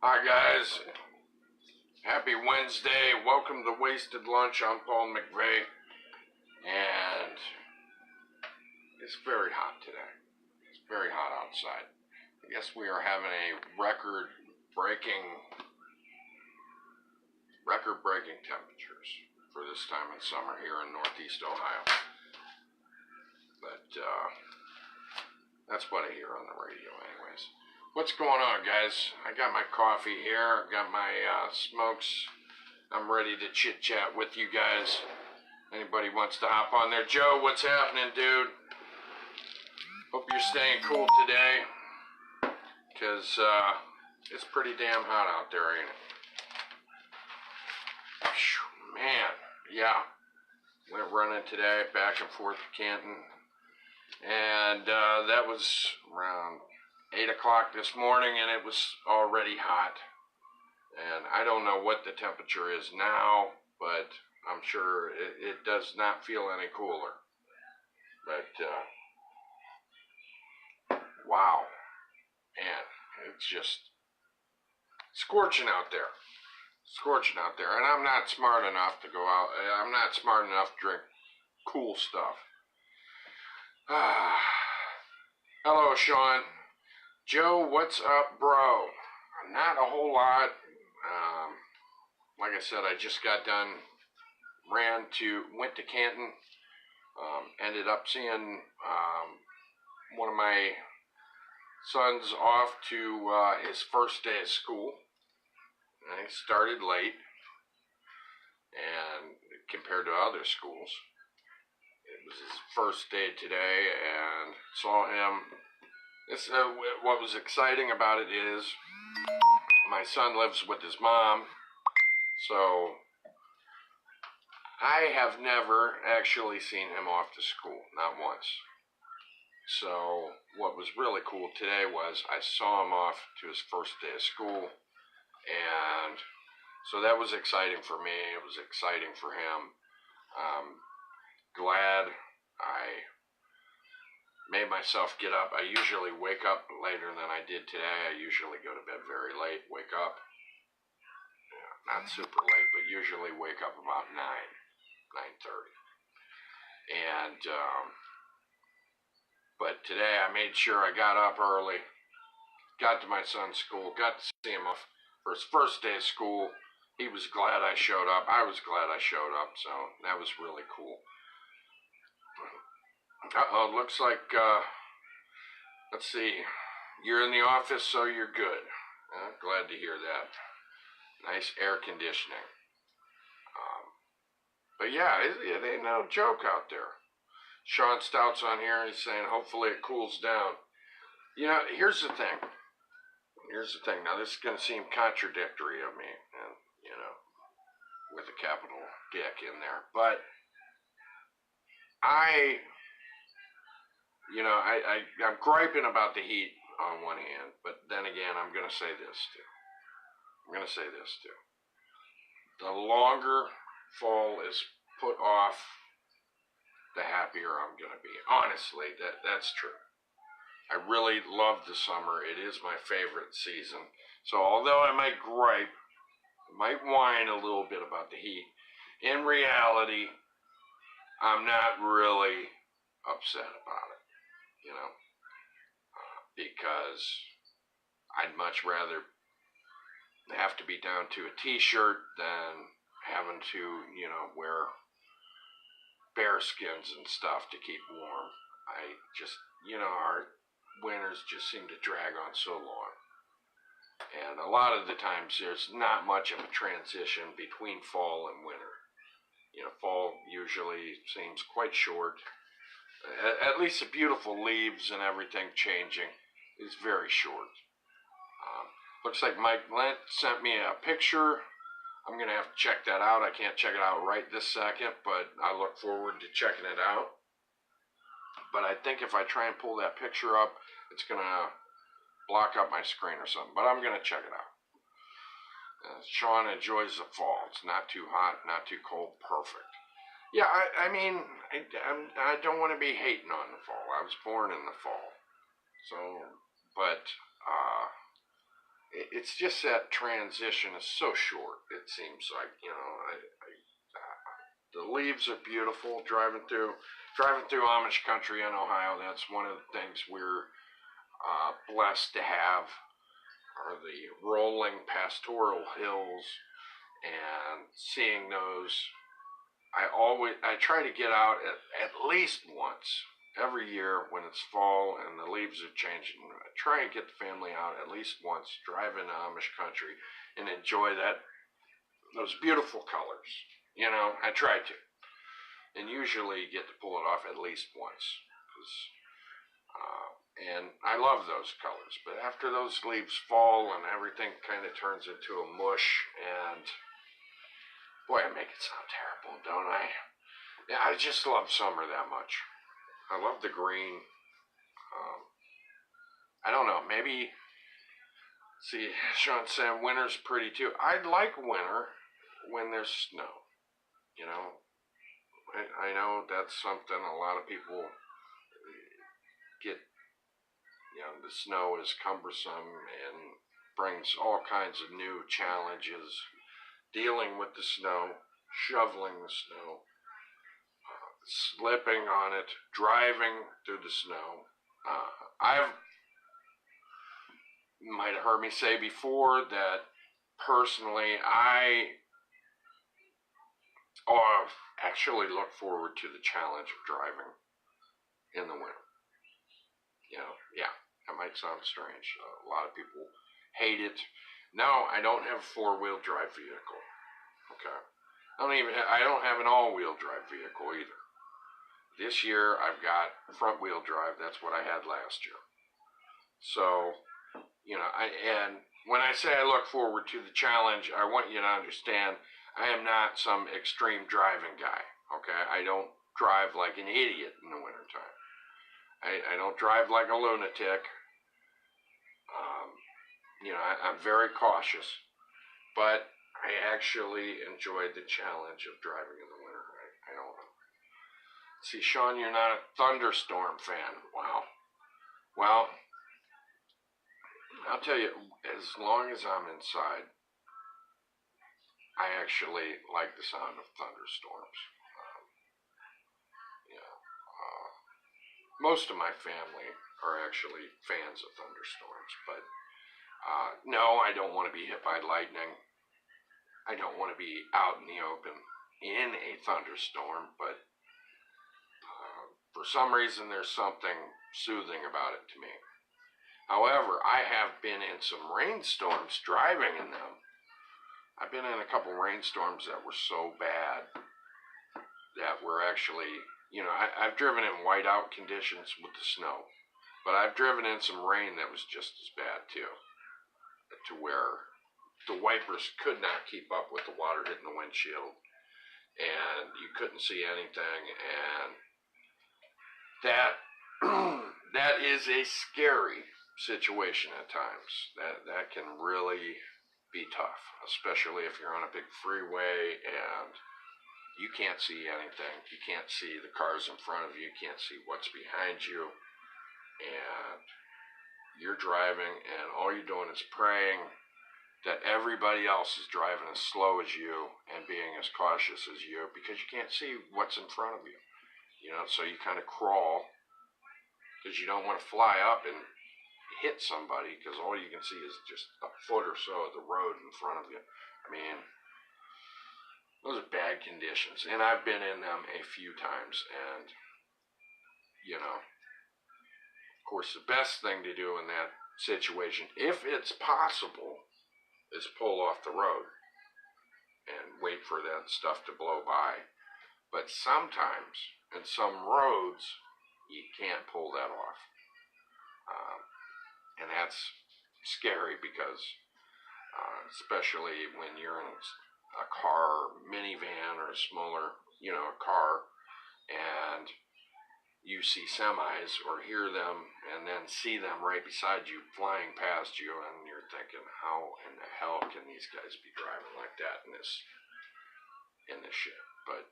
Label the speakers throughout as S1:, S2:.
S1: Hi guys, happy Wednesday. Welcome to Wasted Lunch. I'm Paul McVay, and it's very hot today. It's very hot outside. I guess we are having a record-breaking temperatures for this time in summer here in Northeast Ohio. But that's what I hear on the radio anyways. What's going on, guys? I got my coffee here, got my smokes. I'm ready to chit-chat with you guys. Anybody wants to hop on there? Joe, what's happening, dude? Hope you're staying cool today, because it's pretty damn hot out there, ain't it? Man, yeah. Went running today, back and forth to Canton. And that was around 8 o'clock this morning, and it was already hot. And I don't know what the temperature is now, but I'm sure it does not feel any cooler. But, wow. Man, it's just scorching out there. Scorching out there. And I'm not smart enough to go out. I'm not smart enough to drink cool stuff. Hello, Sean. Joe, what's up, bro? Not a whole lot. Like I said, I just got done, went to Canton, ended up seeing one of my sons off to his first day of school. I started late, and compared to other schools, it was his first day today, and saw him. What was exciting about it is my son lives with his mom, so I have never actually seen him off to school, not once. So what was really cool today was I saw him off to his first day of school, and so that was exciting for me. It was exciting for him. Glad I made myself get up. I usually wake up later than I did today. I usually go to bed very late, wake up, not super late, but usually wake up about 9:30. And, but today I made sure I got up early, got to my son's school, got to see him off for his first day of school. He was glad I showed up. I was glad I showed up, so that was really cool. Uh-oh, looks like, let's see, you're in the office, so you're good. Glad to hear that. Nice air conditioning. But yeah, it ain't no joke out there. Sean Stout's on here, he's saying hopefully it cools down. You know, here's the thing. Now, this is going to seem contradictory of me, and, you know, with a capital dick in there, but I'm griping about the heat on one hand, but then again, I'm going to say this too. The longer fall is put off, the happier I'm going to be. Honestly, that's true. I really love the summer. It is my favorite season. So although I might gripe, might whine a little bit about the heat, in reality, I'm not really upset about it, you know, because I'd much rather have to be down to a t-shirt than having to, you know, wear bear skins and stuff to keep warm. I just, you know, our winters just seem to drag on so long. And a lot of the times there's not much of a transition between fall and winter. You know, fall usually seems quite short. At least the beautiful leaves and everything changing is very short. Looks like Mike Lent sent me a picture. I'm going to have to check that out. I can't check it out right this second, but I look forward to checking it out. But I think if I try and pull that picture up, it's going to block up my screen or something. But I'm going to check it out. Sean enjoys the fall. It's not too hot, not too cold. Perfect. Yeah, I mean, I don't want to be hating on the fall. I was born in the fall. So, but it's just that transition is so short. It seems like, the leaves are beautiful. Driving through Amish country in Ohio. That's one of the things we're blessed to have, are the rolling pastoral hills, and seeing those. I try to get out at least once every year when it's fall and the leaves are changing. I try and get the family out at least once, drive into Amish country, and enjoy those beautiful colors. I try to, and usually get to pull it off at least once, and I love those colors. But after those leaves fall and everything kind of turns into a mush, and boy, I make it sound terrible, don't I? Yeah, I just love summer that much. I love the green. I don't know, maybe, see, Sean said winter's pretty too. I like winter when there's snow. I know that's something a lot of people get, the snow is cumbersome and brings all kinds of new challenges. Dealing with the snow, shoveling the snow, slipping on it, driving through the snow. You might have heard me say before that personally I actually look forward to the challenge of driving in the winter. Yeah, that might sound strange. A lot of people hate it. No, I don't have a four-wheel drive vehicle. Okay. I don't have an all-wheel drive vehicle either. This year I've got front-wheel drive. That's what I had last year. So, and when I say I look forward to the challenge, I want you to understand I am not some extreme driving guy. Okay. I don't drive like an idiot in the wintertime. I don't drive like a lunatic. I'm very cautious, but I actually enjoyed the challenge of driving in the winter. I don't know. See, Sean, you're not a thunderstorm fan. Wow. Well, I'll tell you, as long as I'm inside, I actually like the sound of thunderstorms. Most of my family are actually fans of thunderstorms, but no, I don't want to be hit by lightning. I don't want to be out in the open in a thunderstorm, but for some reason there's something soothing about it to me. However, I have been in some rainstorms driving in them. I've been in a couple rainstorms that were so bad that were actually, I've driven in whiteout conditions with the snow, but I've driven in some rain that was just as bad too, to where the wipers could not keep up with the water hitting the windshield, and you couldn't see anything, and that is a scary situation at times. That can really be tough, especially if you're on a big freeway and you can't see anything. You can't see the cars in front of you. You can't see what's behind you, and you're driving, and all you're doing is praying that everybody else is driving as slow as you and being as cautious as you, because you can't see what's in front of you. So you kind of crawl, because you don't want to fly up and hit somebody, because all you can see is just a foot or so of the road in front of you. I mean, those are bad conditions, and I've been in them a few times, and, of course, the best thing to do in that situation, if it's possible, is pull off the road and wait for that stuff to blow by. But sometimes, in some roads, you can't pull that off. And that's scary because, especially when you're in a car, minivan, or a smaller, car, and you see semis or hear them and then see them right beside you flying past you, and you're thinking, how in the hell can these guys be driving like that in this shit? But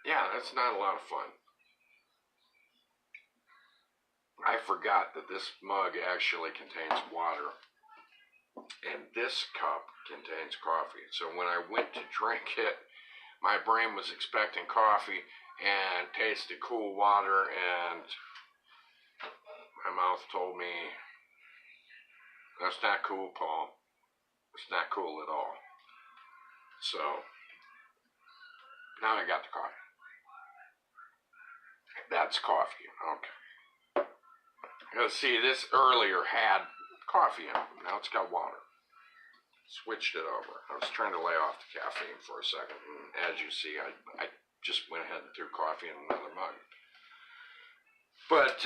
S1: yeah, that's not a lot of fun. I forgot that this mug actually contains water, and this cup contains coffee. So when I went to drink it, my brain was expecting coffee and tasted cool water, and my mouth told me, that's not cool, Paul. It's not cool at all. So now I got the coffee. That's coffee. Okay. See, this earlier had coffee in it. Now it's got water. Switched it over. I was trying to lay off the caffeine for a second, and as you see, I just went ahead and threw coffee in another mug. But,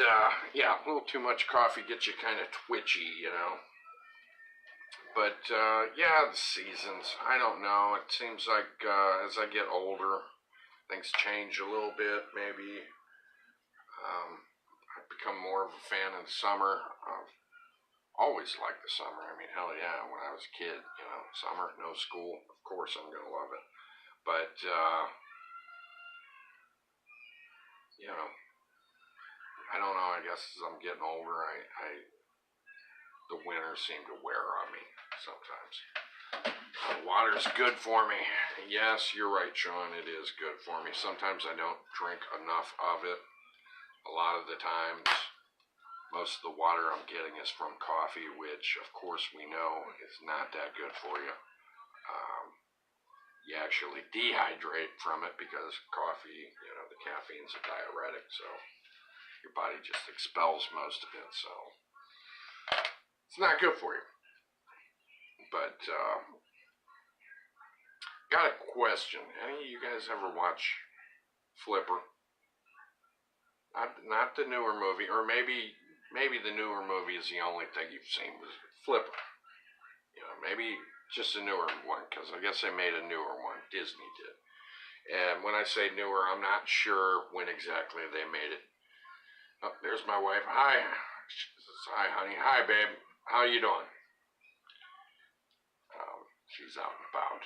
S1: yeah, a little too much coffee gets you kind of twitchy, you know. But, yeah, the seasons, I don't know. It seems like as I get older, things change a little bit, maybe. I've become more of a fan in the summer. I've always liked the summer. I mean, hell yeah, when I was a kid, you know, summer, no school, of course I'm going to love it. But, you know, I don't know, I guess as I'm getting older, the winters seem to wear on me sometimes. Water's good for me. Yes, you're right, Sean, it is good for me. Sometimes I don't drink enough of it. A lot of the times, most of the water I'm getting is from coffee, which, of course, we know is not that good for you. You actually dehydrate from it because coffee, you know, the caffeine's a diuretic, so your body just expels most of it, so it's not good for you. But, got a question. Any of you guys ever watch Flipper? Not the newer movie, or maybe the newer movie is the only thing you've seen was Flipper. You know, maybe just a newer one, because I guess they made a newer one. Disney did. And when I say newer, I'm not sure when exactly they made it. Oh, there's my wife. Hi. Hi, honey. Hi, babe. How you doing? She's out and about.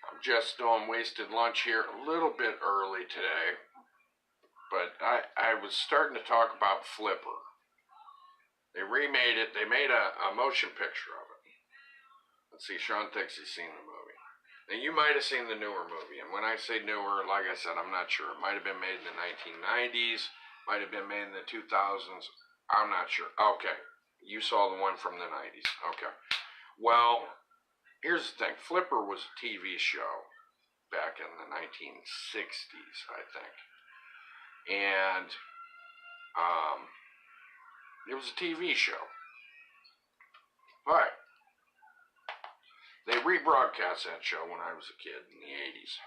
S1: I'm just doing wasted lunch here a little bit early today. But I was starting to talk about Flipper. They remade it. They made a motion picture of it. Let's see, Sean thinks he's seen the movie. Now, you might have seen the newer movie. And when I say newer, like I said, I'm not sure. It might have been made in the 1990s. Might have been made in the 2000s. I'm not sure. Okay. You saw the one from the 90s. Okay. Well, here's the thing. Flipper was a TV show back in the 1960s, I think. And it was a TV show. But they rebroadcast that show when I was a kid in the 80s.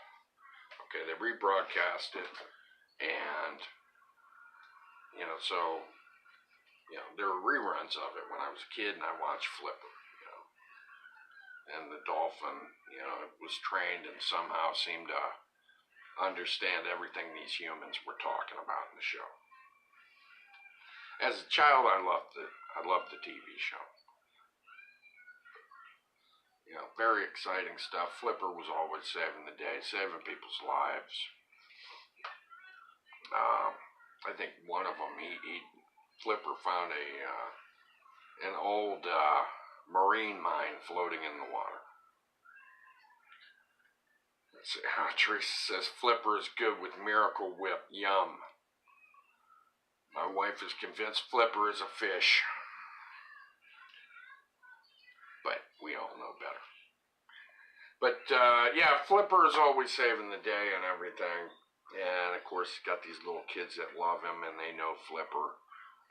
S1: Okay, they rebroadcast it, and, you know, so, you know, there were reruns of it when I was a kid, and I watched Flipper, you know. And the dolphin, you know, was trained and somehow seemed to understand everything these humans were talking about in the show. As a child, I loved the TV show. You know, very exciting stuff. Flipper was always saving the day, saving people's lives. I think one of them, Flipper found an old marine mine floating in the water. Teresa says, Flipper is good with Miracle Whip. Yum. My wife is convinced Flipper is a fish. But we all know better. But, yeah, Flipper is always saving the day and everything. And, of course, got these little kids that love him and they know Flipper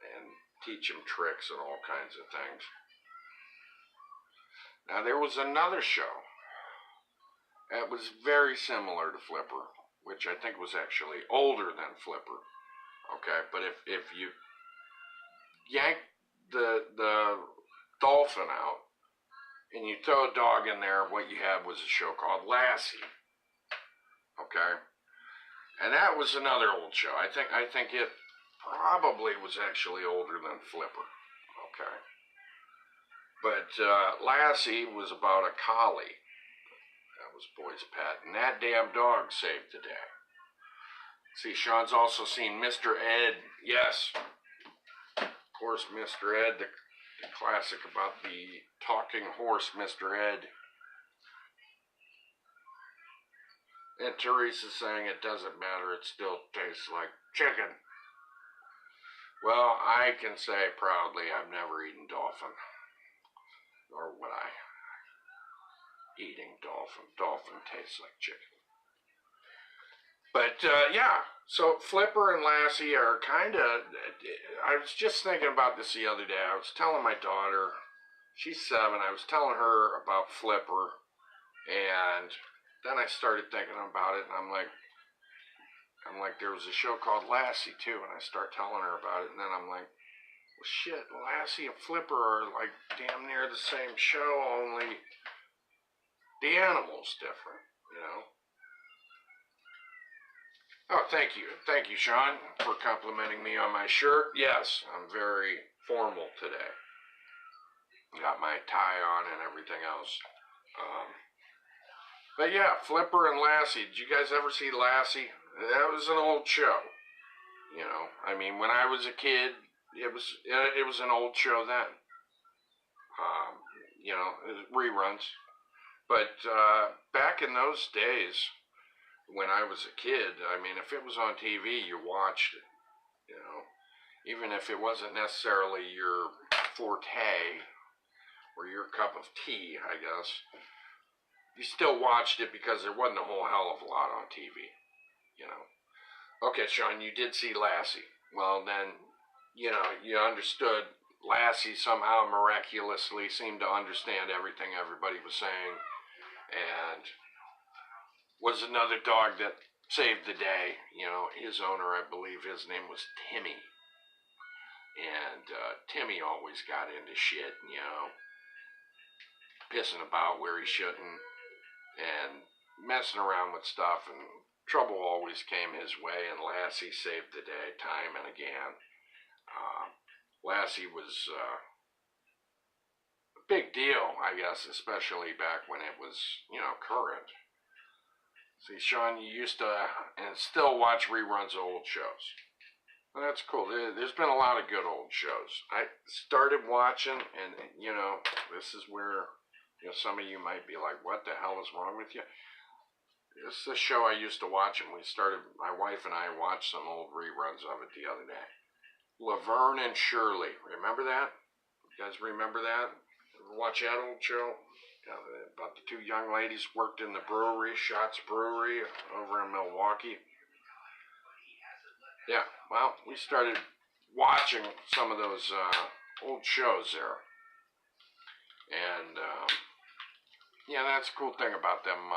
S1: and teach him tricks and all kinds of things. Now, there was another show. It was very similar to Flipper, which I think was actually older than Flipper. Okay, but if you yank the dolphin out and you throw a dog in there, what you had was a show called Lassie. Okay, and that was another old show. I think it probably was actually older than Flipper. Okay, but Lassie was about a collie. That was Boy's pet, and that damn dog saved the day. See, Sean's also seen Mr. Ed. Yes. Of course, Mr. Ed, the classic about the talking horse, Mr. Ed. And Teresa's saying it doesn't matter, it still tastes like chicken. Well, I can say proudly I've never eaten dolphin. Or would I? Eating dolphin. Dolphin tastes like chicken. But, yeah. So Flipper and Lassie are kind of... I was just thinking about this the other day. I was telling my daughter, she's 7, I was telling her about Flipper. And then I started thinking about it, and I'm like, there was a show called Lassie, too, and I start telling her about it, and then I'm like, well, shit, Lassie and Flipper are, like, damn near the same show, only the animal's different, you know? Oh, thank you. Thank you, Sean, for complimenting me on my shirt. Yes, I'm very formal today. Got my tie on and everything else. But yeah, Flipper and Lassie. Did you guys ever see Lassie? That was an old show. You know, I mean, when I was a kid, it was an old show then. You know, reruns. But back in those days, when I was a kid, I mean, if it was on TV, you watched it. You know, even if it wasn't necessarily your forte or your cup of tea, I guess. You still watched it because there wasn't a whole hell of a lot on TV, you know. Okay, Sean, you did see Lassie. Well, then, you know, you understood Lassie somehow miraculously seemed to understand everything everybody was saying and was another dog that saved the day. You know, his owner, I believe his name was Timmy. And Timmy always got into shit, you know, pissing about where he shouldn't and messing around with stuff, and trouble always came his way, and Lassie saved the day time and again. Lassie was a big deal, I guess, especially back when it was, you know, current. See, Sean, you used to and still watch reruns of old shows. Well, that's cool. There's been a lot of good old shows. I started watching, and, you know, this is where, you know, some of you might be like, what the hell is wrong with you? It's the show I used to watch, and my wife and I watched some old reruns of it the other day. Laverne and Shirley. Remember that? You guys remember that? Ever watch that old show? About the 2 young ladies worked in the brewery, Schatz Brewery, over in Milwaukee. Yeah, well, we started watching some of those old shows there. And, yeah, that's a cool thing about them.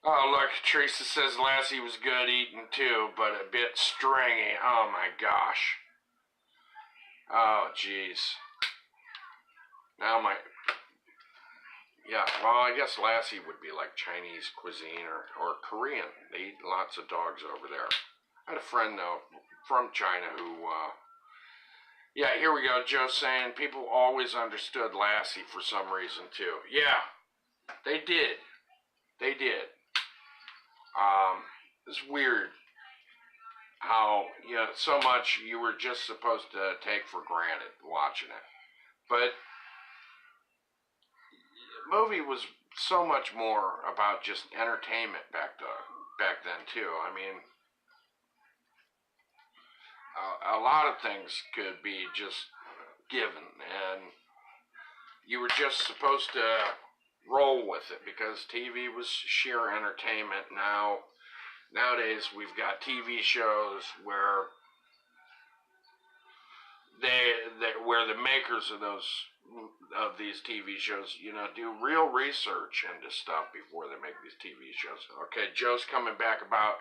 S1: Oh, look, Teresa says Lassie was good eating too, but a bit stringy. Oh, my gosh. Oh, jeez. Now yeah, well, I guess Lassie would be like Chinese cuisine or Korean. They eat lots of dogs over there. I had a friend, though, from China who, yeah, here we go. Joe's saying people always understood Lassie for some reason, too. Yeah, they did. They did. It's weird how, you know, so much you were just supposed to take for granted watching it. But the movie was so much more about just entertainment back then, too. I mean, a lot of things could be just given, and you were just supposed to roll with it because TV was sheer entertainment. Nowadays we've got TV shows where where the makers of these TV shows, you know, do real research into stuff before they make these TV shows. Okay, Joe's coming back about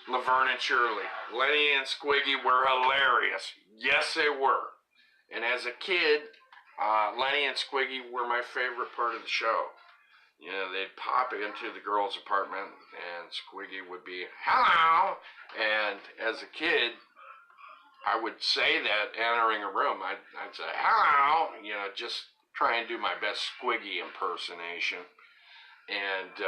S1: Laverne and Shirley. Lenny and Squiggy were hilarious. Yes, they were. And as a kid, Lenny and Squiggy were my favorite part of the show. You know, they'd pop into the girl's apartment, and Squiggy would be, hello! And as a kid, I would say that entering a room. I'd say, hello! You know, just try and do my best Squiggy impersonation. And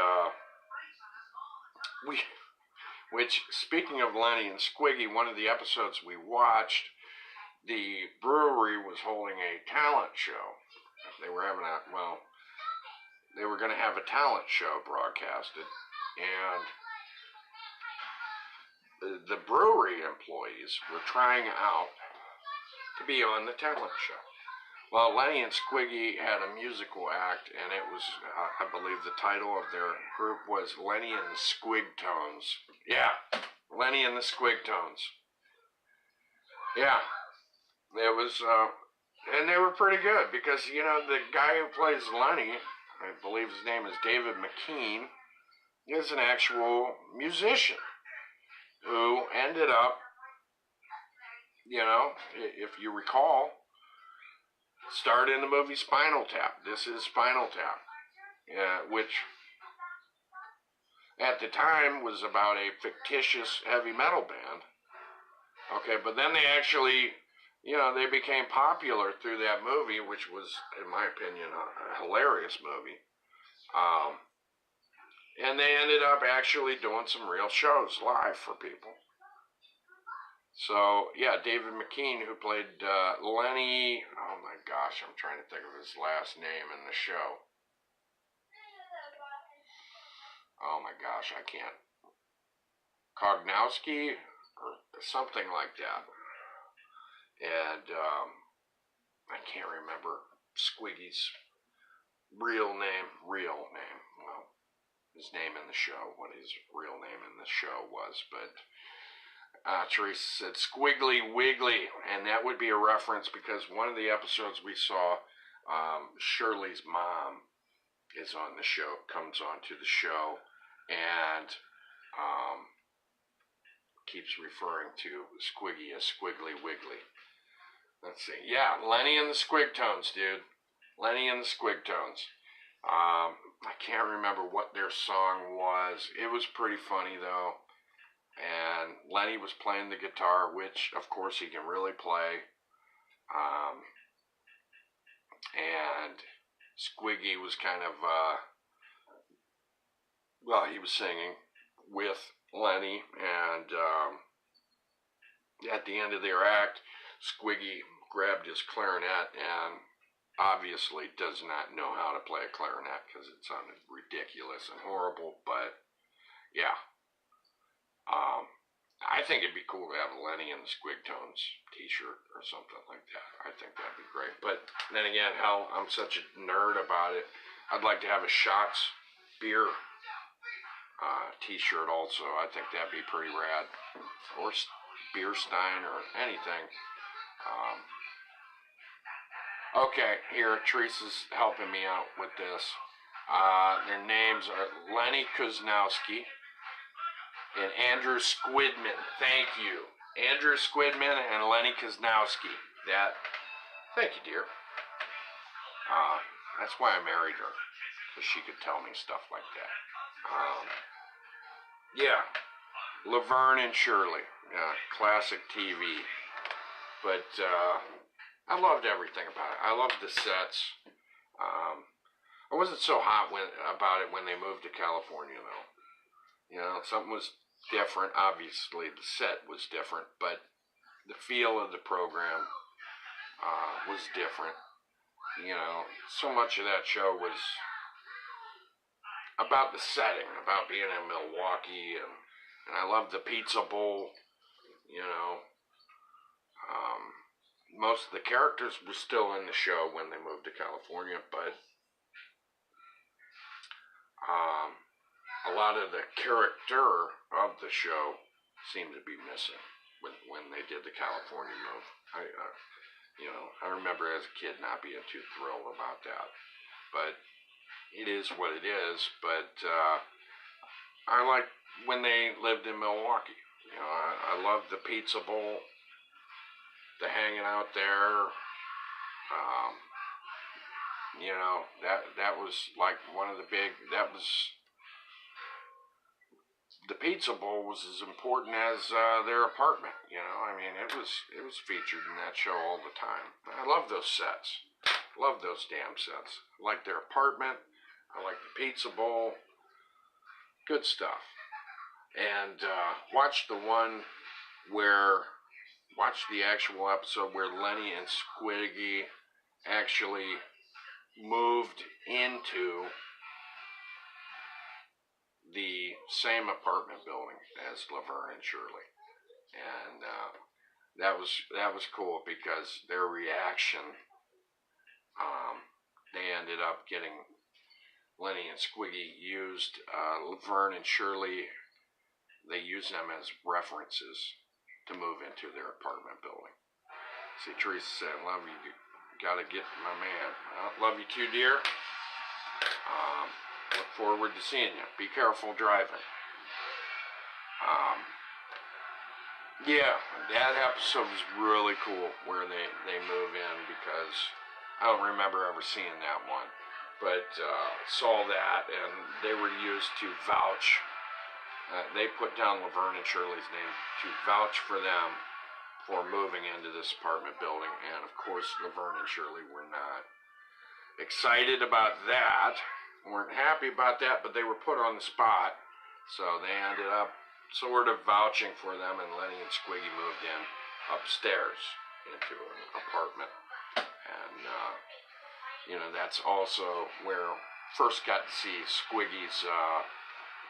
S1: Which, speaking of Lenny and Squiggy, one of the episodes we watched, the brewery was holding a talent show. They were having they were going to have a talent show broadcasted, and the brewery employees were trying out to be on the talent show. Well, Lenny and Squiggy had a musical act, and it was, I believe the title of their group was Lenny and the Squigtones. Yeah, Lenny and the Squigtones. Yeah, it was, and they were pretty good because, you know, the guy who plays Lenny, I believe his name is David McKean, is an actual musician who ended up, you know, if you recall, starred in the movie Spinal Tap. This is Spinal Tap, which at the time was about a fictitious heavy metal band. Okay, but then they actually, you know, they became popular through that movie, which was, in my opinion, a hilarious movie. And they ended up actually doing some real shows live for people. So, yeah, David McKean, who played Lenny, oh my gosh, I'm trying to think of his last name in the show. Oh my gosh, I can't. Kognowski, or something like that. And I can't remember Squiggy's real name. Well, his name in the show, what his real name in the show was, but Teresa said Squiggly Wiggly, and that would be a reference because one of the episodes we saw, Shirley's mom is on the show, comes on to the show, and keeps referring to Squiggy as Squiggly Wiggly. Let's see. Yeah, Lenny and the Squigtones, dude. Lenny and the Squigtones. I can't remember what their song was. It was pretty funny, though. And Lenny was playing the guitar, which, of course, he can really play. And Squiggy was kind of, he was singing with Lenny. And at the end of their act, Squiggy grabbed his clarinet and obviously does not know how to play a clarinet because it sounded ridiculous and horrible. But, yeah. I think it'd be cool to have a Lenny and the Squigtones t-shirt or something like that. I think that'd be great. But then again, hell, I'm such a nerd about it. I'd like to have a Shots beer t-shirt also. I think that'd be pretty rad. Or Beer Stein or anything. Okay, here, Teresa's helping me out with this. Their names are Lenny Kuznowski and Andrew Squidman. Thank you. Andrew Squidman and Lenny Kuznowski. Thank you, dear. That's why I married her, because she could tell me stuff like that. Yeah, Laverne and Shirley. Classic TV. But I loved everything about it. I loved the sets. I wasn't so hot about it when they moved to California, though. You know, something was different. Obviously, the set was different, but the feel of the program was different. You know, so much of that show was about the setting, about being in Milwaukee, and I loved the Pizza Bowl. You know, most of the characters were still in the show when they moved to California, but a lot of the character of the show seemed to be missing when they did the California move. I remember as a kid not being too thrilled about that, but it is what it is. But I like when they lived in Milwaukee. You know, I loved the Pizza Bowl, the hanging out there. You know, that was like one of the big. The Pizza Bowl was as important as their apartment. You know, I mean, it was featured in that show all the time. I love those sets. Love those damn sets. I like their apartment. I like the Pizza Bowl. Good stuff. and watched the actual episode where Lenny and Squiggy actually moved into the same apartment building as Laverne and Shirley, and that was cool because their reaction. They ended up getting Lenny and Squiggy used Laverne and Shirley. They used them as references to move into their apartment building. See, Teresa said, "Love you. Gotta get my man. Love you too, dear. Look forward to seeing you. Be careful driving." Yeah, that episode was really cool where they move in, because I don't remember ever seeing that one, but saw that, and they were used to vouch. They put down Laverne and Shirley's name to vouch for them for moving into this apartment building, and of course Laverne and Shirley were not excited about that, weren't happy about that, but they were put on the spot, so they ended up sort of vouching for them, and Lenny and Squiggy moved in upstairs into an apartment. And, that's also where I first got to see Squiggy's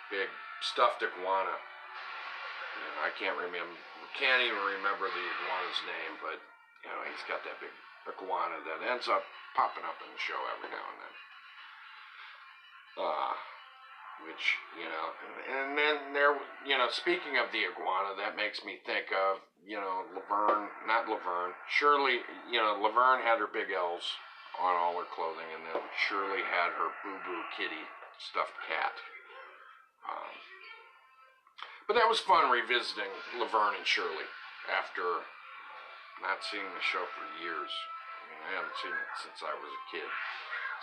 S1: big stuffed iguana. I can't even remember the iguana's name, but, he's got that big iguana that ends up popping up in the show every now and then. Which, and then there, speaking of the iguana, that makes me think of, Shirley, Laverne had her big L's on all her clothing, and then Shirley had her boo-boo kitty stuffed cat. But that was fun revisiting Laverne and Shirley after not seeing the show for years. I haven't seen it since I was a kid.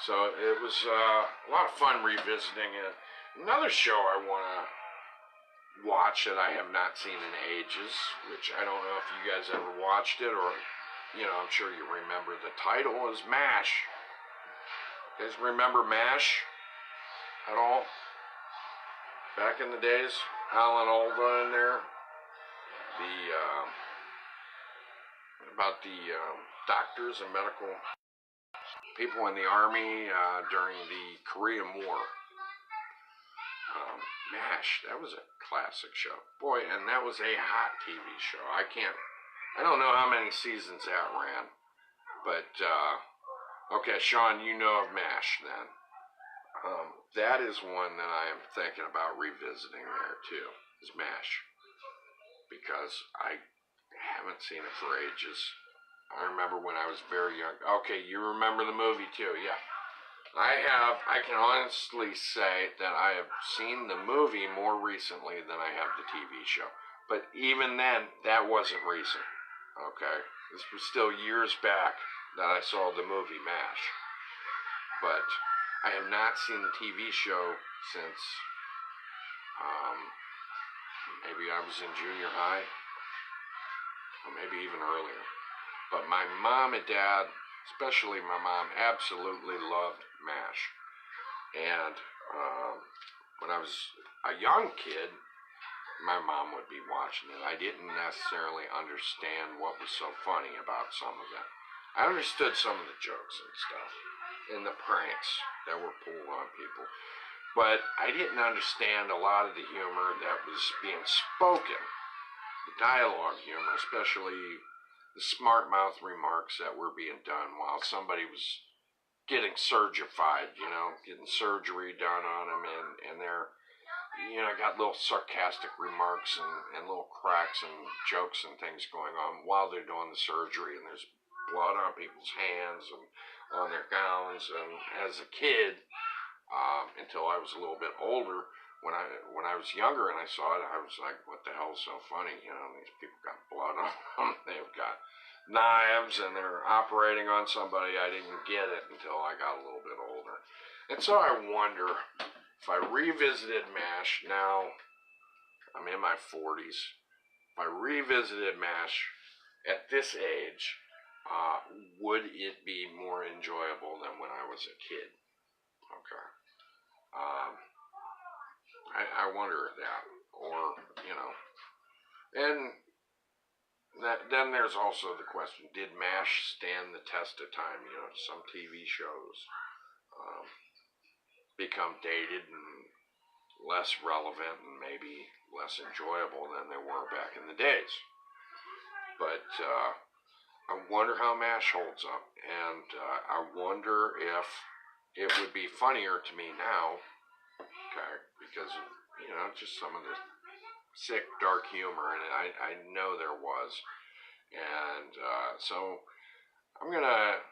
S1: So it was a lot of fun revisiting it. Another show I want to watch that I have not seen in ages, which I don't know if you guys ever watched it, or, I'm sure you remember the title, is MASH. You guys remember MASH at all? Back in the days, Alan Alda in there, about the doctors and medical people in the Army during the Korean War. MASH, that was a classic show. Boy, and that was a hot TV show. I don't know how many seasons that ran. But, okay, Sean, you know of MASH then. That is one that I am thinking about revisiting there too, is MASH. Because I haven't seen it for ages. I remember when I was very young. Okay, you remember the movie too, yeah. I can honestly say that I have seen the movie more recently than I have the TV show. But even then, that wasn't recent. Okay? This was still years back that I saw the movie MASH. But I have not seen the TV show since maybe I was in junior high, or maybe even earlier. But my mom and dad, especially my mom, absolutely loved MASH. And when I was a young kid, my mom would be watching it. I didn't necessarily understand what was so funny about some of it. I understood some of the jokes and stuff, and the pranks that were pulled on people. But I didn't understand a lot of the humor that was being spoken. The dialogue humor, especially the smart mouth remarks that were being done while somebody was getting surgified, getting surgery done on them, and they're, got little sarcastic remarks and little cracks and jokes and things going on while they're doing the surgery, and there's blood on people's hands and on their gowns. And as a kid, until I was a little bit older, when I was younger and I saw it, I was like, what the hell is so funny? These people got blood on them. They've got knives and they're operating on somebody. I didn't get it until I got a little bit older. And so I wonder if I revisited MASH now, I'm in my 40s, if I revisited MASH at this age, would it be more enjoyable than when I was a kid? Okay. I wonder that a or, and then there's also the question, did MASH stand the test of time? Some TV shows become dated and less relevant and maybe less enjoyable than they were back in the days. But I wonder how MASH holds up, and I wonder if it would be funnier to me now, okay, because of, just some of the sick, dark humor in it. I know there was, and so I'm gonna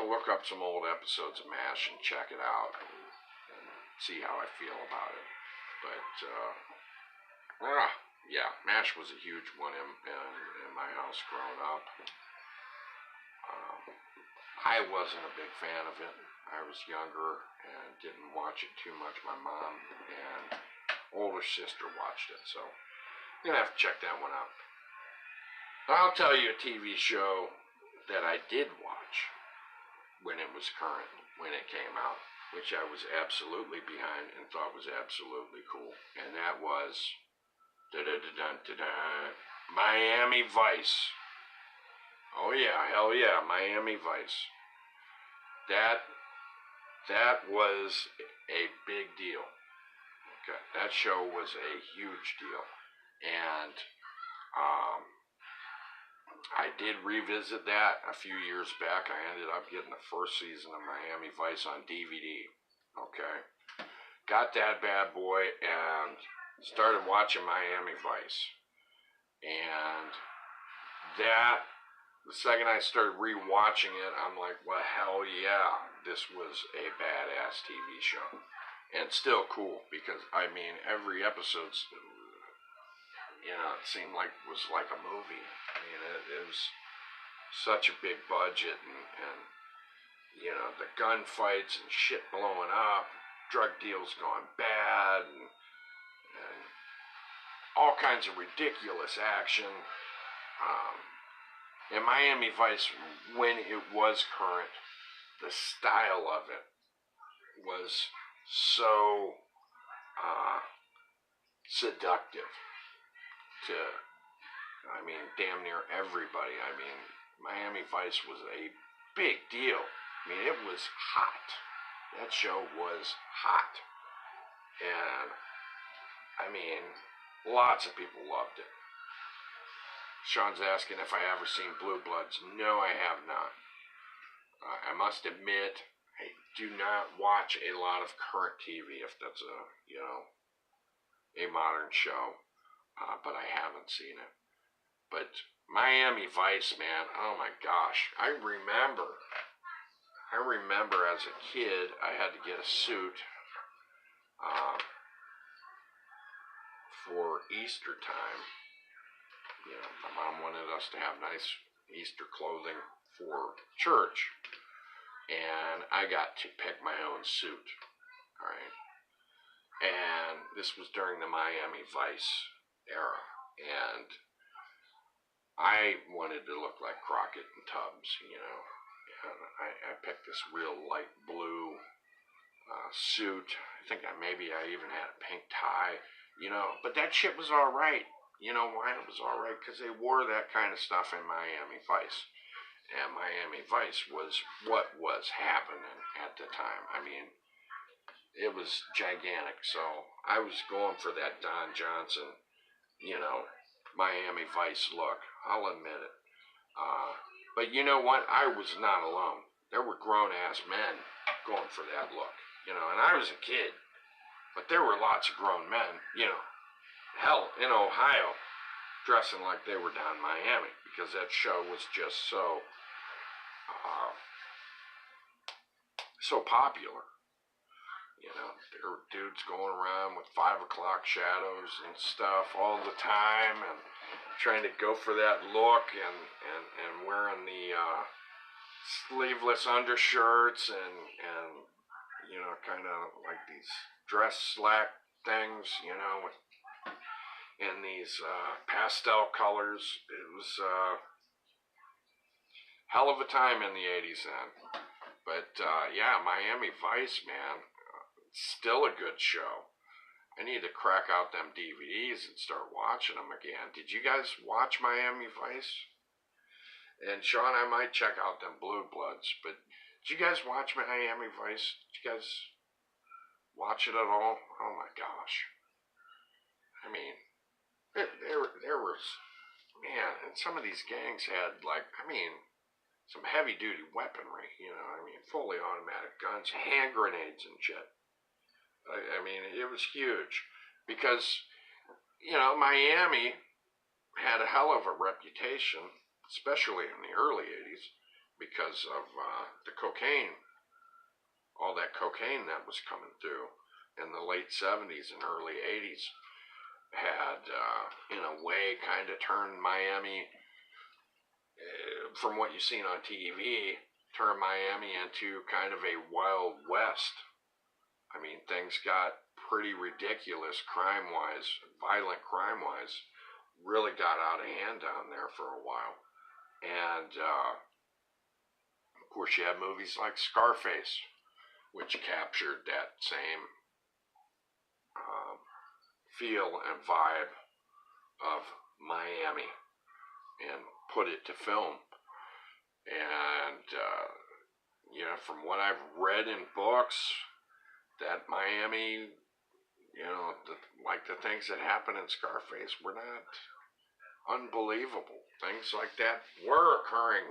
S1: look up some old episodes of MASH and check it out and see how I feel about it. But yeah, MASH was a huge one in my house growing up. I wasn't a big fan of it. I was younger and didn't watch it too much. My mom and older sister watched it, so I'm gonna have to check that one out. I'll tell you a TV show that I did watch when it was current, when it came out, which I was absolutely behind and thought was absolutely cool, and that was Miami Vice. Oh yeah, hell yeah, Miami Vice. That was a big deal. Okay, that show was a huge deal, and I did revisit that a few years back. I ended up getting the first season of Miami Vice on DVD. Okay, got that bad boy and started watching Miami Vice, and the second I started rewatching it, I'm like, well, hell yeah, this was a badass TV show. And still cool, because, every episode, it seemed like it was like a movie. It was such a big budget, and the gunfights and shit blowing up, drug deals going bad, and all kinds of ridiculous action. And Miami Vice, when it was current, the style of it was so seductive to, damn near everybody. Miami Vice was a big deal. It was hot. That show was hot. And, lots of people loved it. Sean's asking if I ever seen Blue Bloods. No, I have not. I must admit, I do not watch a lot of current TV, if that's a modern show, but I haven't seen it. But Miami Vice, man, oh my gosh, I remember as a kid, I had to get a suit for Easter time. My mom wanted us to have nice Easter clothing for church, and I got to pick my own suit, all right? And this was during the Miami Vice era, and I wanted to look like Crockett and Tubbs, and I picked this real light blue suit. I think I even had a pink tie, but that shit was all right. You know why it was all right? Because they wore that kind of stuff in Miami Vice. And Miami Vice was what was happening at the time. It was gigantic. So I was going for that Don Johnson, Miami Vice look. I'll admit it. But you know what? I was not alone. There were grown-ass men going for that look. And I was a kid. But there were lots of grown men, hell, in Ohio, dressing like they were down in Miami, because that show was just so popular. There were dudes going around with 5 o'clock shadows and stuff all the time, and trying to go for that look, and wearing the sleeveless undershirts, and kind of like these dress slack things, in these pastel colors. It was hell of a time in the 80s then. But yeah, Miami Vice, man, still a good show. I need to crack out them DVDs and start watching them again. Did you guys watch Miami Vice? And Sean, I might check out them Blue Bloods, but did you guys watch Miami Vice? Did you guys watch it at all? Oh my gosh. I mean, there was, man, and some of these gangs had, like, I mean, some heavy-duty weaponry, you know, I mean, fully automatic guns, hand grenades and shit. I mean, it was huge because, you know, Miami had a hell of a reputation, especially in the early 80s, because of the cocaine, all that cocaine that was coming through in the late 70s and early 80s had, in a way, kind of turned Miami, from what you've seen on TV, turned Miami into kind of a Wild West. I mean, things got pretty ridiculous crime-wise, violent crime-wise, really got out of hand down there for a while. And, of course, you have movies like Scarface, which captured that same feel and vibe of Miami and put it to film. And, you know, from what I've read in books, that Miami, you know, like the things that happened in Scarface were not unbelievable. Things like that were occurring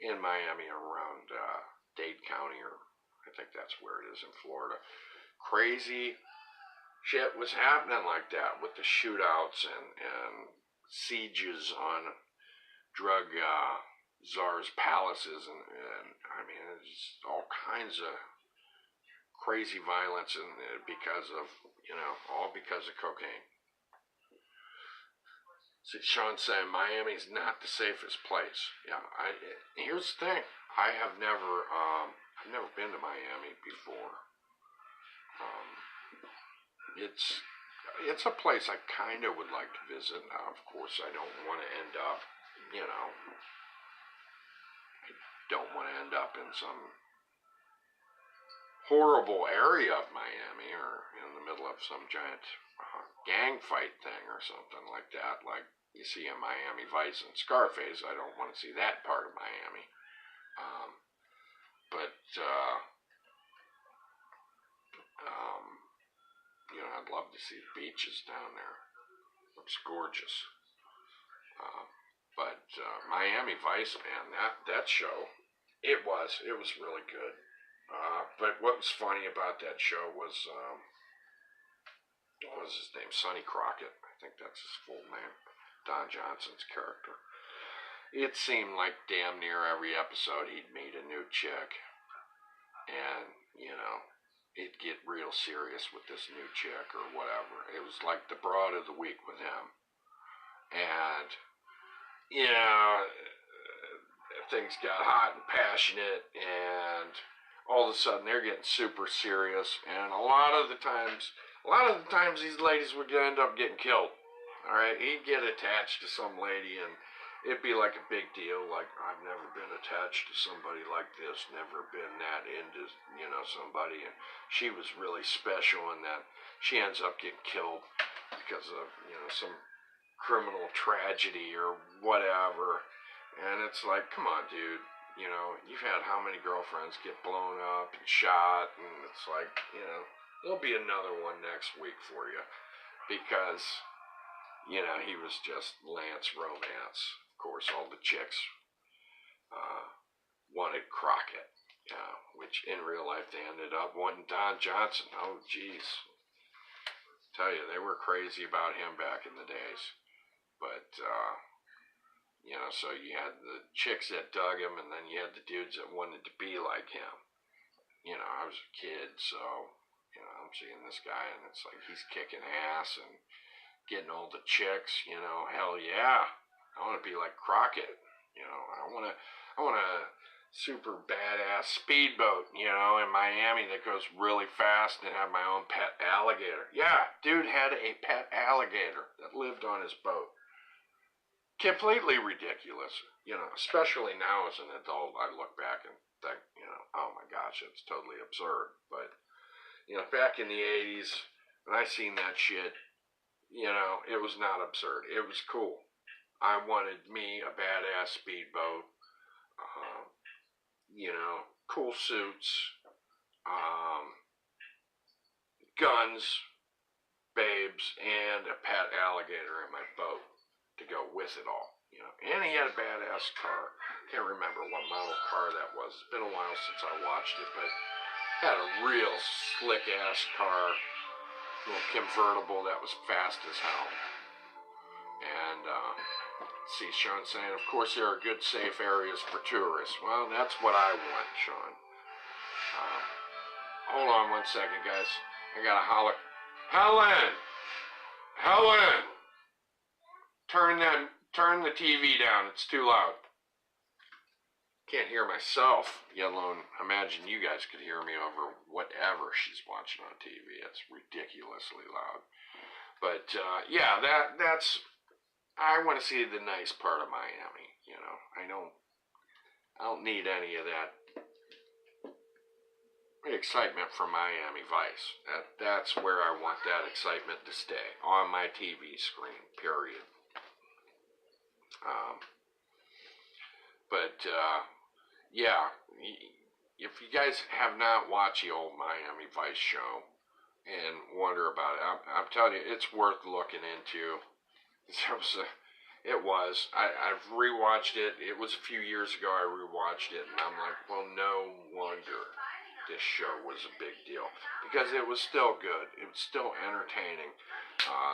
S1: in Miami around Dade County, or I think that's where it is in Florida. Crazy shit was happening like that with the shootouts and sieges on drug czars' palaces, and I mean, it's all kinds of crazy violence, and because of, you know, all because of cocaine. See, Sean's saying Miami's not the safest place. Yeah, here's the thing. I've never been to Miami before. It's a place I kind of would like to visit. Now, of course, I don't want to end up, you know, in some horrible area of Miami or in the middle of some giant gang fight thing or something like that, like you see in Miami Vice and Scarface. I don't want to see that part of Miami. You know, I'd love to see the beaches down there. Looks gorgeous. Miami Vice, man, that show, it was really good. But what was funny about that show was, what was his name? Sonny Crockett. I think that's his full name. Don Johnson's character. It seemed like damn near every episode he'd meet a new chick. And, you know, it'd get real serious with this new chick or whatever. It was like the broad of the week with him. And, you know, things got hot and passionate, and all of a sudden they're getting super serious, and a lot of the times these ladies would end up getting killed. All right, he'd get attached to some lady, and it'd be like a big deal. Like, I've never been attached to somebody like this, never been that into, you know, somebody, and she was really special, and that she ends up getting killed because of, you know, some criminal tragedy or whatever. And it's like, come on, dude. You know, you've had how many girlfriends get blown up and shot, and it's like, you know, there'll be another one next week for you, because, you know, he was just Lance Romance. Of course, all the chicks wanted Crockett, which in real life they ended up wanting Don Johnson. Oh, jeez. Tell you, they were crazy about him back in the days. But, you know, so you had the chicks that dug him, and then you had the dudes that wanted to be like him. You know, I was a kid, so, you know, I'm seeing this guy, and it's like he's kicking ass and getting all the chicks, you know, hell yeah. I want to be like Crockett, you know. I want a super badass speedboat, you know, in Miami that goes really fast, and have my own pet alligator. Yeah, dude had a pet alligator that lived on his boat. Completely ridiculous, you know, especially now as an adult. I look back and think, you know, oh my gosh, it's totally absurd. But, you know, back in the 80s, And I seen that shit, you know, it was not absurd. It was cool. I wanted me a badass speedboat, you know, cool suits, um, guns, babes, and a pet alligator in my boat to go with it all. You know, and he had a badass car. Can't remember what model car that was. It's been a while since I watched it, but had a real slick ass car, little convertible that was fast as hell. And see, Sean saying, of course there are good safe areas for tourists. Well, that's what I want, Sean. Hold on one second, guys. I gotta holler. Helen! Helen! Turn the TV down. It's too loud. Can't hear myself, yet alone imagine you guys could hear me over whatever she's watching on TV. It's ridiculously loud. But yeah, that's. I want to see the nice part of Miami. You know, I don't need any of that excitement from Miami Vice. That's where I want that excitement to stay, on my TV screen, period. But yeah, if you guys have not watched the old Miami Vice show and wonder about it, I'm telling you, it's worth looking into. I've rewatched it. It was a few years ago I rewatched it, and I'm like, well, no wonder this show was a big deal, because it was still good. It was still entertaining.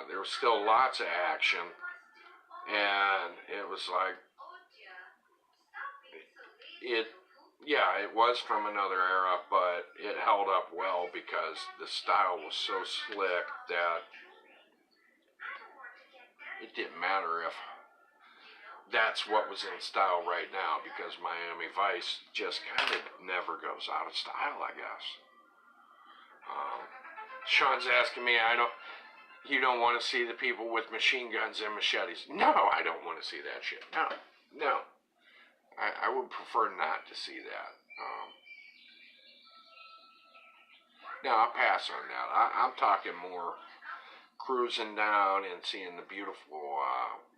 S1: There was still lots of action, and it was like, it was from another era, but it held up well because the style was so slick that it didn't matter if that's what was in style right now, because Miami Vice just kind of never goes out of style, I guess. Sean's asking me, you don't want to see the people with machine guns and machetes. No, I don't want to see that shit. No. I would prefer not to see that. No, I'll pass on that. I'm talking more cruising down and seeing the beautiful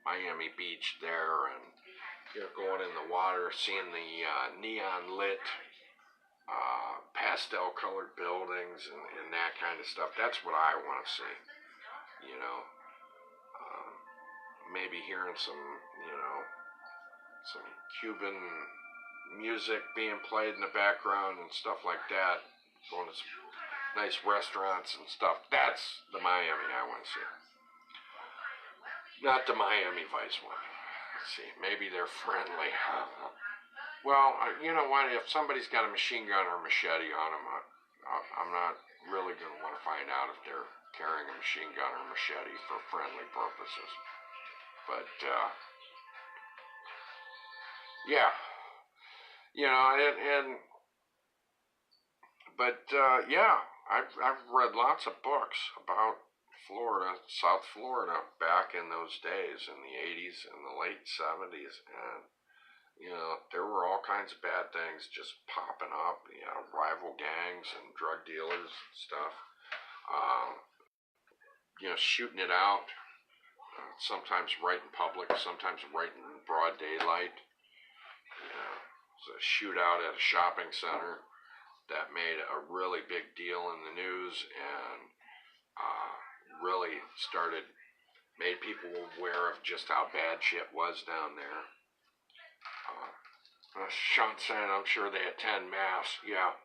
S1: Miami Beach there, and going in the water, seeing the neon lit, pastel colored buildings and that kind of stuff. That's what I want to see. You know, maybe hearing some Cuban music being played in the background and stuff like that. Going to some nice restaurants and stuff. That's the Miami I want to see. Not the Miami Vice one. Let's see. Maybe they're friendly. Well, you know what? If somebody's got a machine gun or machete on them, I'm not really going to want to find out if they're carrying a machine gun or machete for friendly purposes. But, yeah. You know, yeah, I've read lots of books about Florida, South Florida, back in those days, in the 80s and the late 70s, and, you know, there were all kinds of bad things just popping up, you know, rival gangs and drug dealers and stuff, you know, shooting it out, sometimes right in public, sometimes right in broad daylight. You know, it was a shootout at a shopping center that made a really big deal in the news, and really made people aware of just how bad shit was down there. Sean saying, I'm sure they attend Mass. Yeah,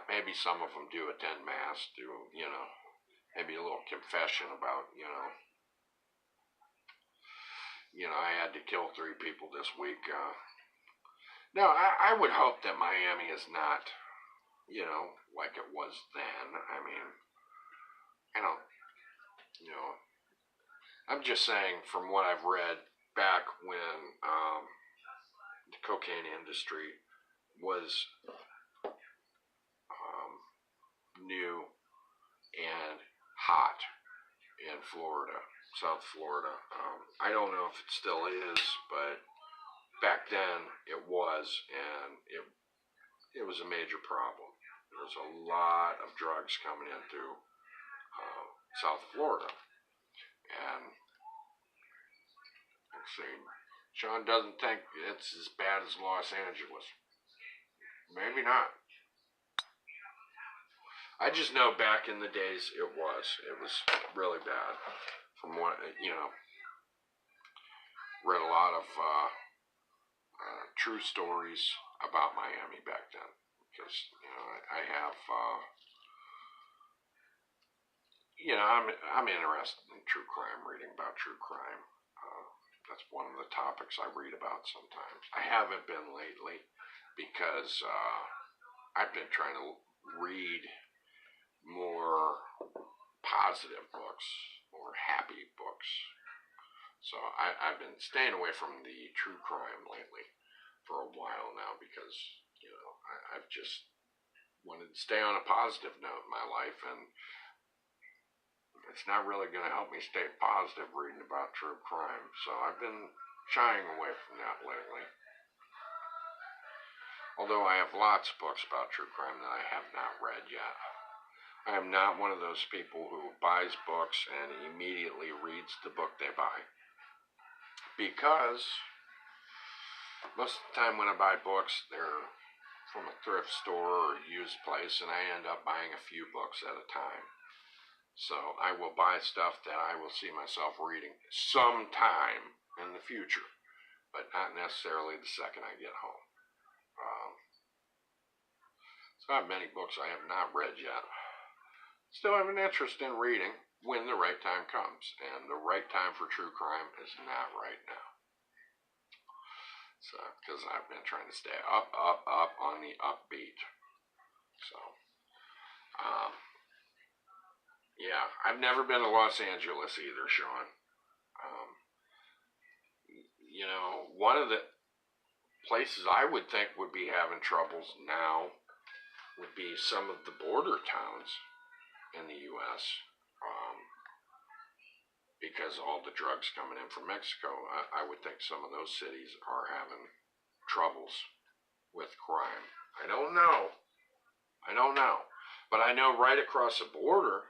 S1: maybe some of them do attend Mass, do, you know, maybe a little confession about, you know, I had to kill 3 people this week. No, I would hope that Miami is not, you know, like it was then. I mean, I don't, you know, I'm just saying from what I've read back when the cocaine industry was new and hot in Florida, South Florida. I don't know if it still is, but back then it was, and it was a major problem. there's a lot of drugs coming in through South Florida. And let's see, Sean doesn't think it's as bad as Los Angeles. Maybe not. I just know back in the days it was really bad. From what, read a lot of true stories about Miami back then. Because, I have, I'm interested in true crime, reading about true crime. That's one of the topics I read about sometimes. I haven't been lately because I've been trying to read more positive books, more happy books. So I've been staying away from the true crime lately for a while now because, I've just wanted to stay on a positive note in my life, and it's not really going to help me stay positive reading about true crime. So I've been shying away from that lately. Although I have lots of books about true crime that I have not read yet. I am not one of those people who buys books and immediately reads the book they buy. Because most of the time when I buy books, they're from a thrift store or a used place, and I end up buying a few books at a time. So I will buy stuff that I will see myself reading sometime in the future, but not necessarily the second I get home. So I have many books I have not read yet. Still have an interest in reading when the right time comes, and the right time for true crime is not right now. So, because I've been trying to stay up on the upbeat. So, yeah, I've never been to Los Angeles either, Sean. One of the places I would think would be having troubles now would be some of the border towns in the U.S. Because all the drugs coming in from Mexico, I would think some of those cities are having troubles with crime. I don't know. But I know right across the border,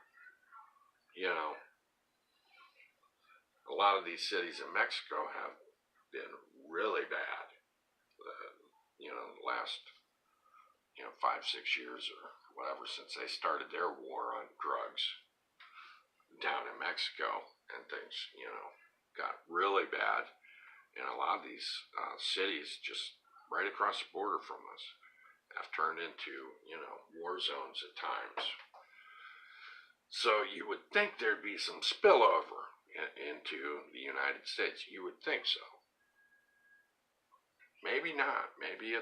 S1: a lot of these cities in Mexico have been really bad. The last, 5-6 years or whatever since they started their war on drugs down in Mexico, and things, got really bad. And a lot of these cities just right across the border from us have turned into, war zones at times. So you would think there'd be some spillover into the United States. You would think so. Maybe not. Maybe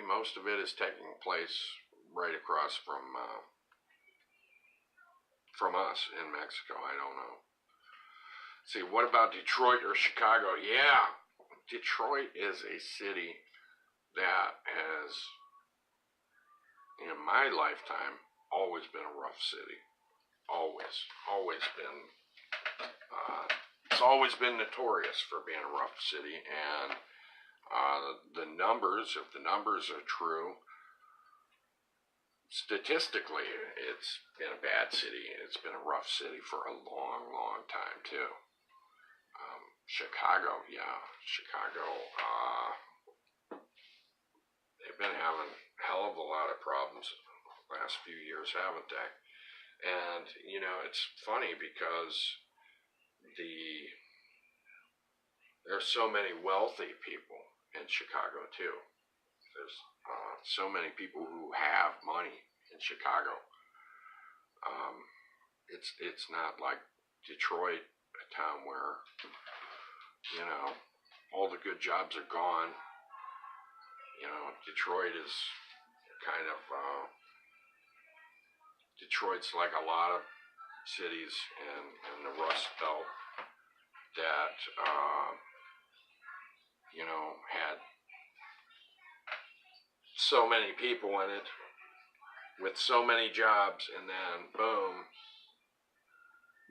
S1: most of it is taking place right across from us in Mexico. I don't know. See, what about Detroit or Chicago? Yeah, Detroit is a city that has, in my lifetime, always been a rough city. Always been. It's always been notorious for being a rough city, and the numbers, if the numbers are true, statistically, it's been a bad city. It's been a rough city for a long, long time, too. Chicago, they've been having a hell of a lot of problems the last few years, haven't they? And, it's funny because there's so many wealthy people in Chicago, too. There's so many people who have money in Chicago. It's not like Detroit, a town where, all the good jobs are gone. Detroit is kind of, Detroit's like a lot of cities in the Rust Belt that, had so many people in it with so many jobs, and then boom,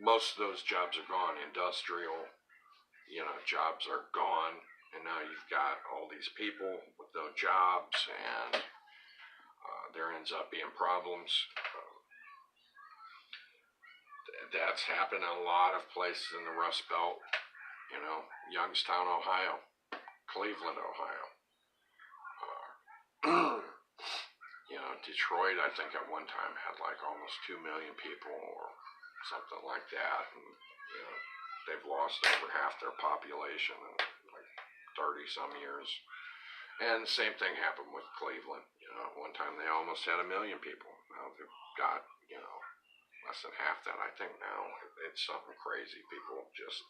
S1: most of those jobs are gone. Industrial, jobs are gone, and now you've got all these people with no jobs, and there ends up being problems. That's happened in a lot of places in the Rust Belt. You know, Youngstown, Ohio, Cleveland, Ohio. You know, Detroit, I think at one time had like almost 2 million people or something like that. And, you know, they've lost over half their population in like 30 some years. And the same thing happened with Cleveland. You know, at one time they almost had 1 million people. Now they've got, you know, less than half that, I think now. It's something crazy. People just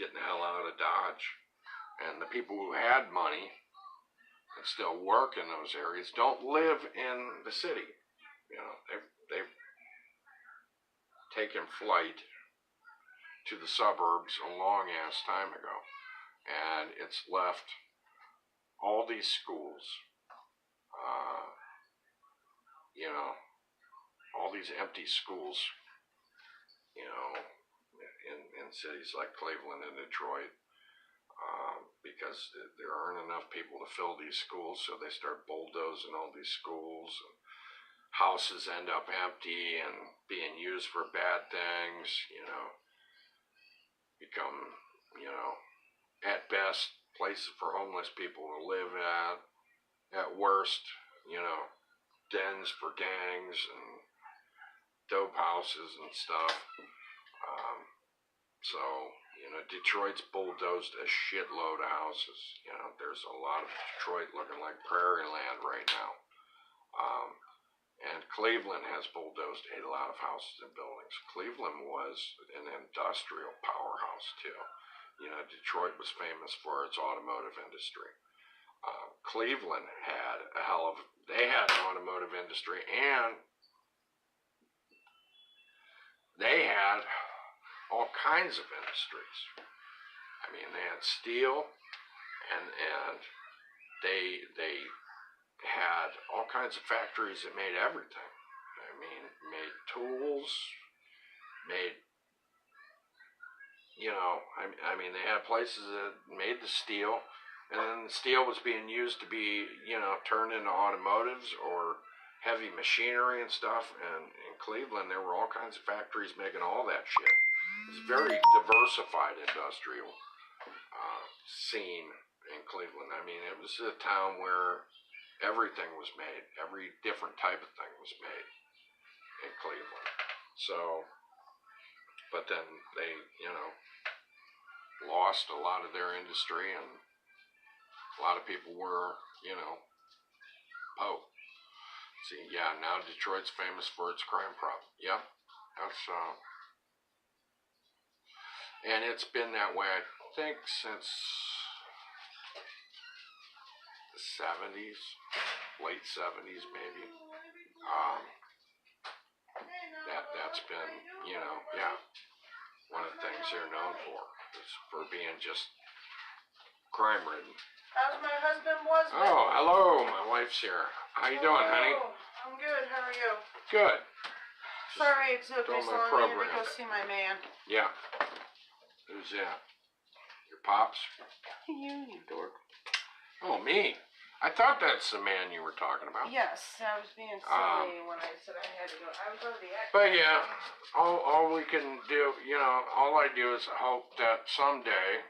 S1: getting the hell out of Dodge. And the people who had money and still work in those areas don't live in the city. You know, they've taken flight to the suburbs a long ass time ago. And it's left all these schools, you know, all these empty schools, you know, in cities like Cleveland and Detroit, because there aren't enough people to fill these schools, so they start bulldozing all these schools, and houses end up empty and being used for bad things, you know, become, you know, at best, places for homeless people to live at worst, you know, dens for gangs and dope houses and stuff. So, you know, Detroit's bulldozed a shitload of houses. You know, there's a lot of Detroit looking like prairie land right now. And Cleveland has bulldozed a lot of houses and buildings. Cleveland was an industrial powerhouse, too. You know, Detroit was famous for its automotive industry. Cleveland had they had an automotive industry, and they had all kinds of industries. I mean, they had steel, and they had all kinds of factories that made everything. I mean, made tools, made, you know, I mean, they had places that made the steel, and then the steel was being used to be, you know, turned into automotives or heavy machinery and stuff. And in Cleveland, there were all kinds of factories making all that shit. It's a very diversified industrial scene in Cleveland. I mean, it was a town where everything was made. Every different type of thing was made in Cleveland. So, but then they, you know, lost a lot of their industry, and a lot of people were, you know, see, yeah, now Detroit's famous for its crime problem. Yep, that's, and it's been that way, I think, since the 70s, late 70s maybe. That's been, you know, yeah, one of the things they're known for is for being just crime-ridden.
S2: How's my husband was?
S1: Oh, hello, my wife's here. How you doing, honey?
S2: I'm good. How are you?
S1: Good.
S2: Sorry it took me so long to go see my man.
S1: Yeah. Who's that? Your pops?
S2: You dork.
S1: Oh, me? I thought that's the man you were talking about.
S2: Yes, I was being silly when I said I had to go. I was already at.
S1: But yeah, all we can do, you know, all I do is hope that someday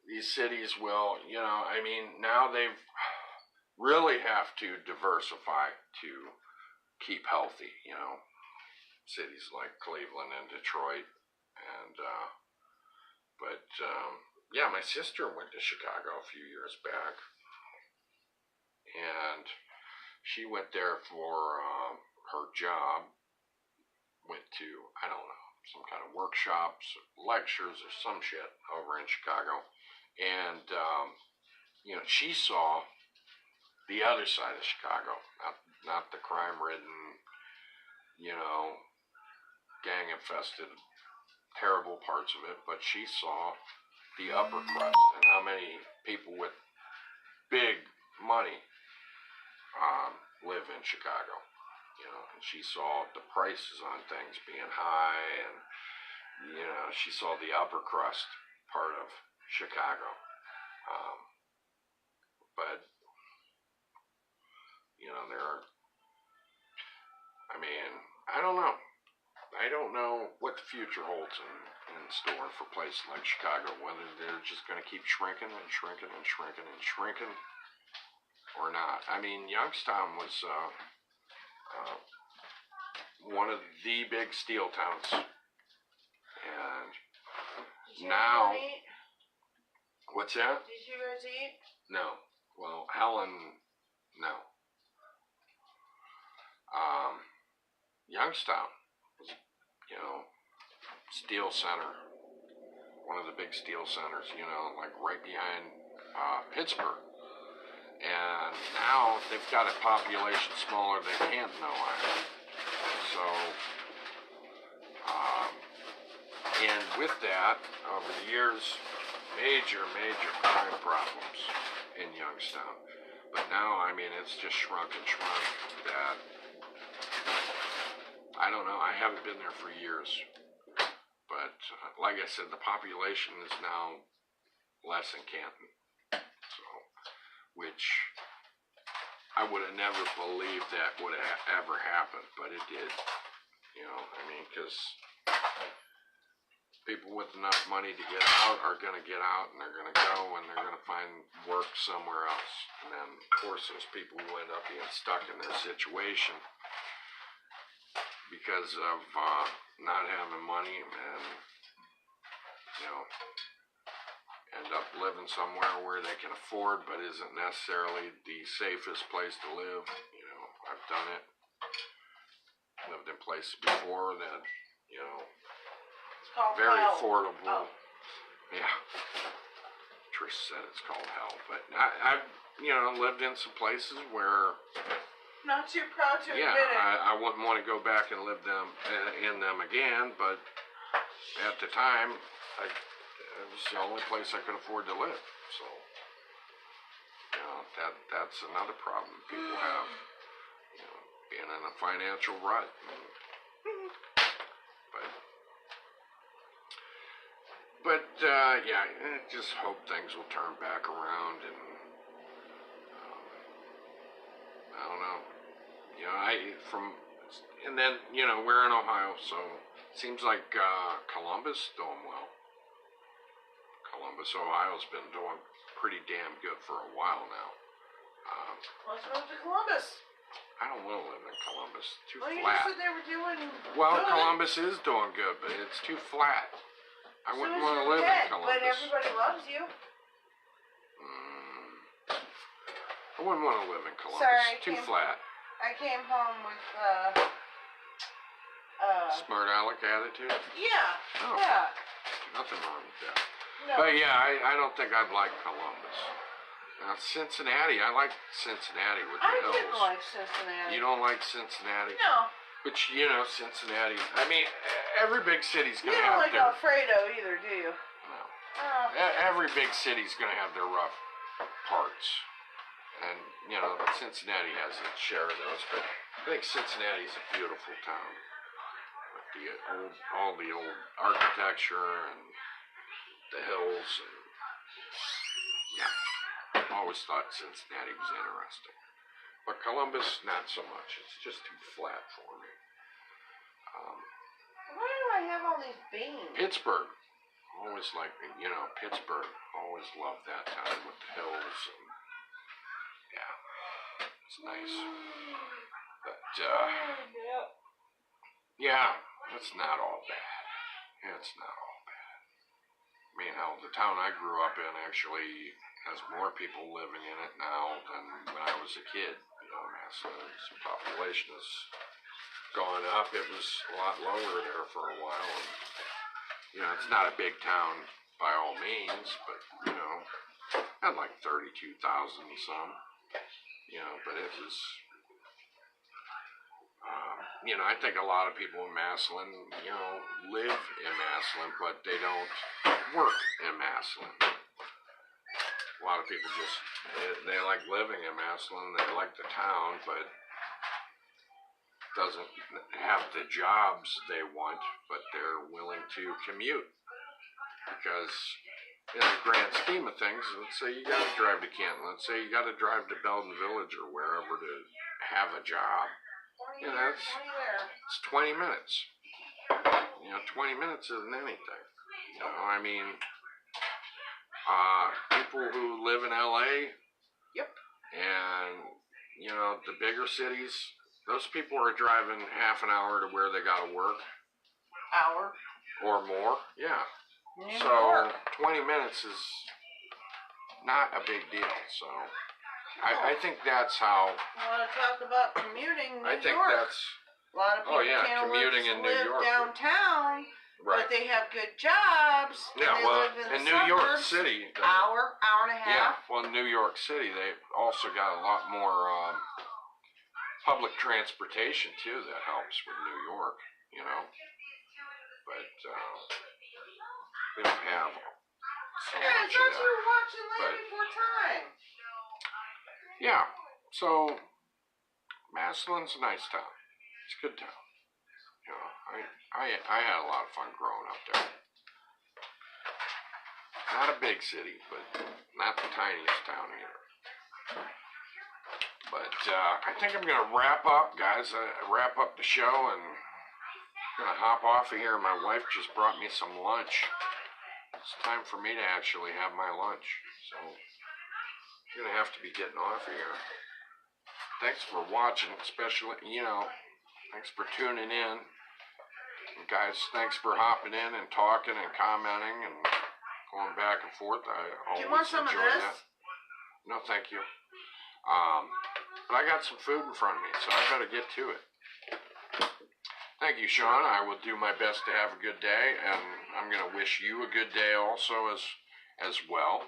S1: these cities will, you know, I mean, now they've really have to diversify to keep healthy, you know, cities like Cleveland and Detroit. And, yeah, my sister went to Chicago a few years back, and she went there for her job, went to, I don't know, some kind of workshops, lectures, or some shit over in Chicago. And, you know, she saw the other side of Chicago, not the crime-ridden, you know, gang-infested, terrible parts of it, but she saw the upper crust and how many people with big money live in Chicago, you know, and she saw the prices on things being high, and, you know, she saw the upper crust part of Chicago. But don't know. I don't know what the future holds in store for places like Chicago, whether they're just going to keep shrinking and shrinking and shrinking and shrinking or not. I mean, Youngstown was one of the big steel towns. And now... What's that?
S2: Did you guys eat?
S1: No. Well, Helen, no. Youngstown was, steel center. One of the big steel centers, like right behind Pittsburgh. And now they've got a population smaller than Canton, Ohio. So, and with that, over the years, major crime problems in Youngstown. But now, I mean, it's just shrunk and shrunk that, I don't know, I haven't been there for years. But, like I said, the population is now less in Canton. So, which I would have never believed that would have ever happened, but it did. Because people with enough money to get out are going to get out, and they're going to go, and they're going to find work somewhere else. And then, of course, those people who end up being stuck in their situation because of not having money and, end up living somewhere where they can afford but isn't necessarily the safest place to live. I've done it. Lived in places before that, very
S2: hell.
S1: affordable.
S2: Oh.
S1: Yeah. Trish said it's called hell, but I've lived in some places where
S2: not too proud to
S1: yeah,
S2: admit it.
S1: I wouldn't want to go back and live in them again, but at the time, it was the only place I could afford to live. So, that's another problem people have, being in a financial rut. But yeah, I just hope things will turn back around, and I don't know. And then we're in Ohio, so it seems like Columbus doing well. Columbus, Ohio's been doing pretty damn good for a while now.
S2: Let's move to Columbus.
S1: I don't want to live in Columbus. Too
S2: you
S1: flat.
S2: said they were doing
S1: well,
S2: good.
S1: Columbus is doing good, but it's too flat. I wouldn't want to live in Columbus.
S2: But everybody loves you.
S1: I wouldn't want to live in Columbus.
S2: Sorry,
S1: too flat.
S2: I came home with
S1: smart aleck attitude?
S2: Yeah.
S1: Oh,
S2: yeah.
S1: Nothing wrong with that.
S2: No.
S1: But yeah, I don't think I'd like Columbus. Now, Cincinnati, I like Cincinnati with the hills.
S2: I didn't like Cincinnati.
S1: You don't like Cincinnati?
S2: No.
S1: But Cincinnati, I mean, every big city's going to have
S2: You don't like Alfredo either, do you?
S1: No. Every big city's going to have their rough parts. And, Cincinnati has its share of those, but I think Cincinnati's a beautiful town. With all the old architecture and the hills, and yeah. I've always thought Cincinnati was interesting. But Columbus, not so much. It's just too flat for me.
S2: Why do I have all these beans?
S1: Pittsburgh. Always like, Pittsburgh. Always loved that town with the hills. And, yeah. It's nice. But, yeah, it's not all bad. It's not all bad. I mean, hell, the town I grew up in actually has more people living in it now than when I was a kid. Massillon's population has gone up. It was a lot lower there for a while. And, it's not a big town by all means, but, had like 32,000 some. But it was, I think a lot of people in Massillon, live in Massillon, but they don't work in Massillon. A lot of people they like living in Massillon, they like the town, but doesn't have the jobs they want, but they're willing to commute. Because in the grand scheme of things, let's say you got to drive to Canton, let's say you got to drive to Belden Village or wherever to have a job.
S2: 20 here, 20 there.
S1: It's 20 minutes. 20 minutes isn't anything. I mean, people who live in LA.
S2: Yep.
S1: And, the bigger cities, those people are driving half an hour to where they got to work.
S2: Hour.
S1: Or more, yeah.
S2: New
S1: so
S2: York.
S1: 20 minutes is not a big deal. So I think that's how.
S2: You want to talk about commuting?
S1: I think
S2: York.
S1: that's.
S2: A lot of people can't
S1: commuting in New
S2: live
S1: York.
S2: Downtown,
S1: Right.
S2: but they have good jobs.
S1: Yeah,
S2: and they
S1: well,
S2: live in
S1: New York
S2: suburbs.
S1: City.
S2: Hour and a half.
S1: Yeah, well, New York City, they also got a lot more public transportation too. That helps with New York, But we don't have so
S2: Yeah,
S1: much
S2: it's
S1: of
S2: not
S1: that.
S2: you were watching Land Before Time.
S1: Yeah, so Massillon's a nice town. It's a good town. I had a lot of fun growing up there. Not a big city, but not the tiniest town either. But I think I'm gonna wrap up, guys. Wrap up the show and I'm gonna hop off of here. My wife just brought me some lunch. It's time for me to actually have my lunch. So I'm gonna have to be getting off of here. Thanks for watching, especially, thanks for tuning in. And guys, thanks for hopping in and talking and commenting and going back and forth. I always
S2: Do you want some
S1: enjoy
S2: of this?
S1: that. No, thank you. But I got some food in front of me, so I better get to it. Thank you, Sean. I will do my best to have a good day, and I'm going to wish you a good day also as well.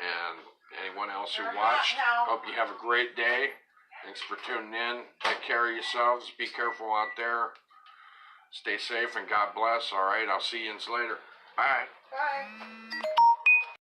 S1: And anyone else who watched, hope you have a great day. Thanks for tuning in. Take care of yourselves. Be careful out there. Stay safe, and God bless. All right, I'll see you later. Bye.
S2: Bye.